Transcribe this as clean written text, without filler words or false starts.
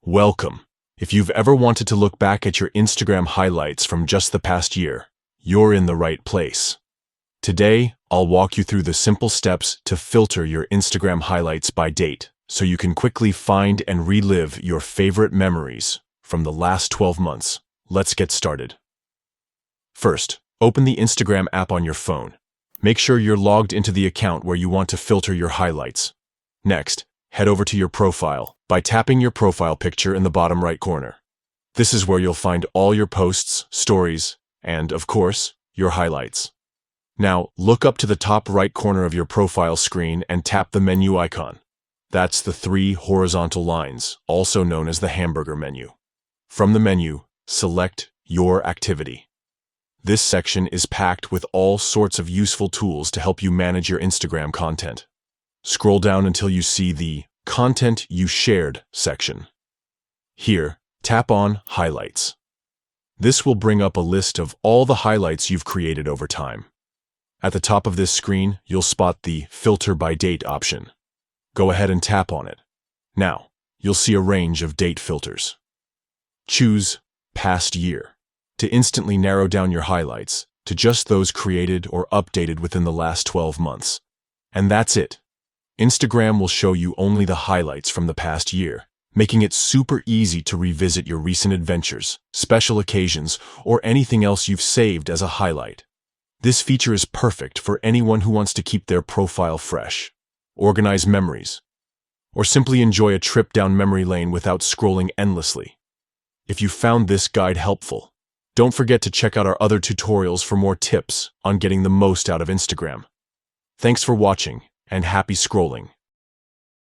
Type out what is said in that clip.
Welcome. If you've ever wanted to look back at your Instagram highlights from just the past year, you're in the right place. Today, I'll walk you through the simple steps to filter your Instagram highlights by date, so you can quickly find and relive your favorite memories from the last 12 months. Let's get started. First, open the Instagram app on your phone. Make sure you're logged into the account where you want to filter your highlights. Next, head over to your profile by tapping your profile picture in the bottom right corner. This is where you'll find all your posts, stories, and, of course, your highlights. Now, look up to the top right corner of your profile screen and tap the menu icon. That's the 3 horizontal lines, also known as the hamburger menu. From the menu, select Your Activity. This section is packed with all sorts of useful tools to help you manage your Instagram content. Scroll down until you see the Content You Shared section. Here, tap on Highlights. This will bring up a list of all the highlights you've created over time. At the top of this screen, you'll spot the Filter by Date option. Go ahead and tap on it. Now, you'll see a range of date filters. Choose Past Year to instantly narrow down your highlights to just those created or updated within the last 12 months. And that's it. Instagram will show you only the highlights from the past year, making it super easy to revisit your recent adventures, special occasions, or anything else you've saved as a highlight. This feature is perfect for anyone who wants to keep their profile fresh, organize memories, or simply enjoy a trip down memory lane without scrolling endlessly. If you found this guide helpful, don't forget to check out our other tutorials for more tips on getting the most out of Instagram. Thanks for watching, and happy scrolling.